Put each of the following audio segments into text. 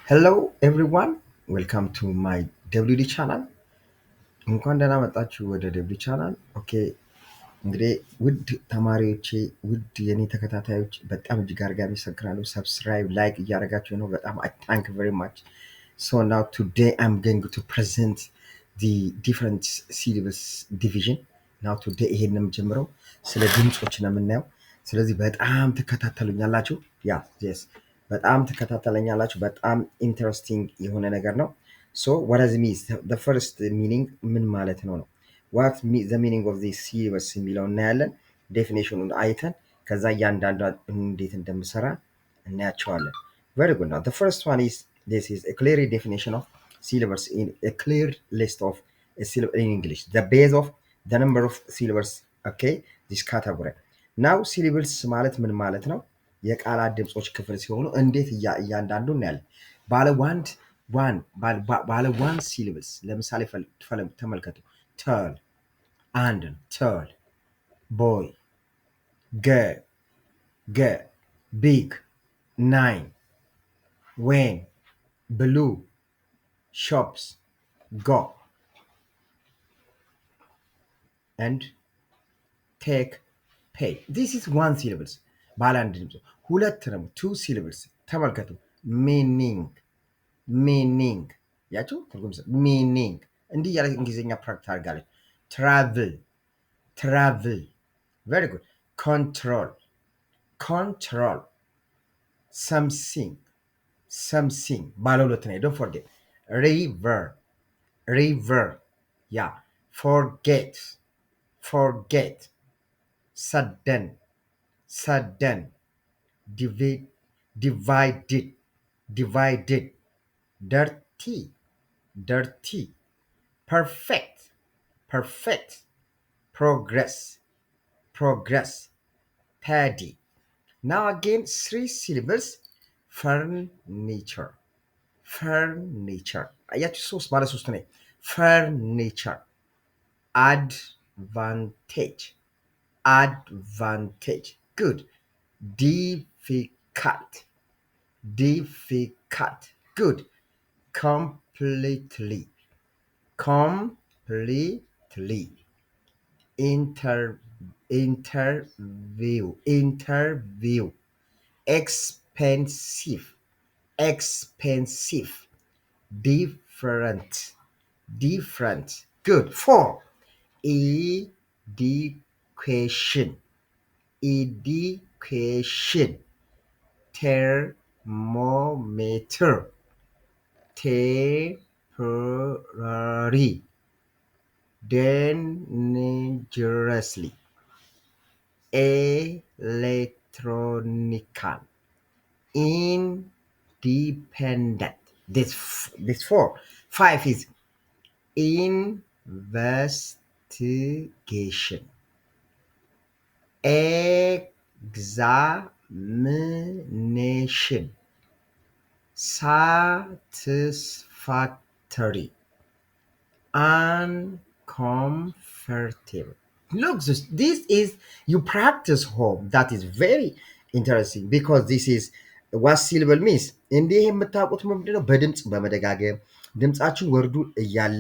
Hello everyone, welcome to my WD channel. እንኳን ደህና መጣችሁ ወደ WD channel. ኦኬ እንግዲህ ውድ ተማሪዎቼ ውድ የኔ ተከታታዮች በጣም እጅግ አድርጌ አመሰግናለሁ። ሰብስክራይብ ላይክ እያደረጋችሁ ነው። በጣም I thank you very much. So now today I'm going to present the different syllabus division. Now today ይሄን የምጀምረው ስለ ድምጾች ነው የምናየው። ስለዚህ በጣም ትከታተሉኛላችሁ። ያ yes በጣም ትከታተለኛላችሁ። በጣም ኢንተረስቲንግ የሆነ ነገር ነው። So what does it mean? The first meaning ምን ማለት ነው ነው the meaning of the syllabus የሚለው እናያለን። ዴፊኔሽኑን አይተን ከዛ እያንዳንዷ እንዴት እንደምሰራ እናያቸዋለን። Very good. Now the first one is this is a clear definition of syllables in a clear list of a syllable in English. The base of the number of syllables. Okay, this category. Now syllables ማለት ምን ማለት ነው? የቃላት ድምጾች ክፍል ሲሆኑ እንዴት እያንዳንዱ እናያለን። ባለ ዋን ሲሊብልስ ለምሳሌ ተመልከቱ። ተል አንድ ነው። ተል ቦይ ገ ቢግ ናይን ዌን ብሉ ሾፕስ ጎ and take pay. This is one syllables. ባለ አንድ ድምፅ። ሁለት ደግሞ two syllables ተመልከቱ። ሚኒንግ ያቸው ትርጉም ሚኒንግ እንዲህ ያለ እንግሊዝኛ ፕራክቲስ አድርጋለች። ትራቭል ቨሪ ጉድ። ኮንትሮል ሰምሲንግ ባለ ሁለት ነው። ዶንት ፎርጌት ሪቨር ያ ፎርጌት ሰደን divided dirty perfect progress paddy. Now again three syllables. furniture አያችሁ ሶስት ባለ ሶስት ነው። furniture advantage good. difficult good. completely interview expensive different good. Four education thermometer temporary dangerously electronical independent. This four. Five is investigation examination satisfactory uncomfortable. Look, this is you practice home. That is very interesting because this is what syllable means. እንዲህ የምታውቁት ምንድነው? በድምፅ በመደጋገም ድምፃችሁ ወርዱ እያለ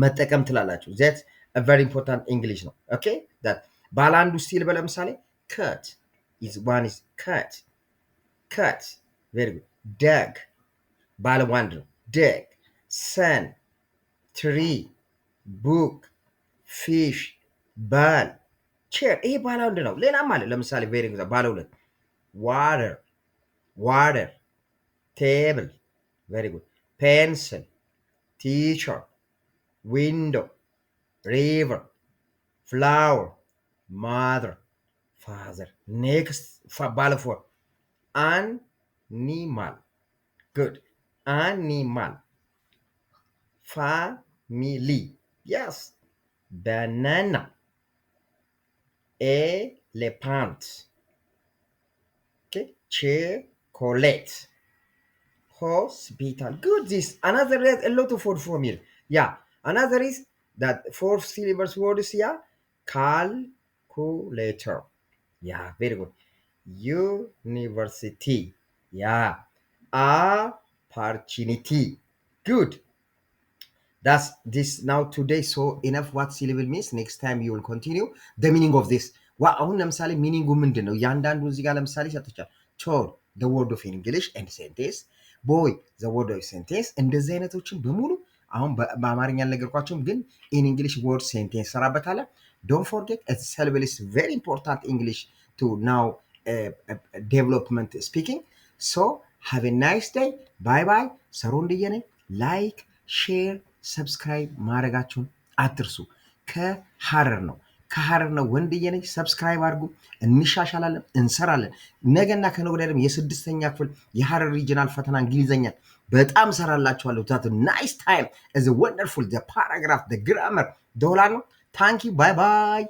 መጠቀም ትላላችሁ። that a very important English ነው። okay that ባለ አንዱ ሲልበል ለምሳሌ cut is one is cut very good. dog ባለ አንድ ነው። dog sun tree book fish ball chair ይሄ ባለ አንድ ነው። ሌላም አለ ለምሳሌ very good ባለ ሁለት water table very good. pencil teacher window river flower mother father. Next ባለ four animal good. animal family yes. banana elephant okay. chocolate hospital good. This another a lot of word from here. Yeah, another is that four syllables words here. calculator yeah very good. university yeah. opportunity. Good. That's this now today. So enough what syllable means. Next time you will continue the meaning of this. አሁን ለምሳሌ ሚኒንጉ ምንድን ነው? እያንዳንዱ እዚህ ጋር ለምሳሌ ሰጥቻል። ቾር the word of English and sentence, boy the word of sentence። እንደዚህ አይነቶችን በሙሉ አሁን በአማርኛ አልነገርኳቸውም፣ ግን in English word sentence ሰራበታለሁ። Don't forget syllable is very important English to now development speaking. So have a nice day. Bye bye. ሰሩንድዬ ነኝ። ላይክ ሼር ሰብስክራይብ ማድረጋችሁን አትርሱ። ከሐረር ነው ወንድዬ ነኝ። ሰብስክራይብ አድርጉ። እንሻሻላለን፣ እንሰራለን። ነገና ከነገ ወዲያ ደግሞ የስድስተኛ ክፍል የሐረር ሪጅናል ፈተና እንግሊዘኛ በጣም ሰራላችኋለሁ። ዛት ናይስ ታይም ኢዝ ወንደርፉል። ዘ ፓራግራፍ ዘ ግራመር ዶላር ነው። ታንኪ ባይ ባይ።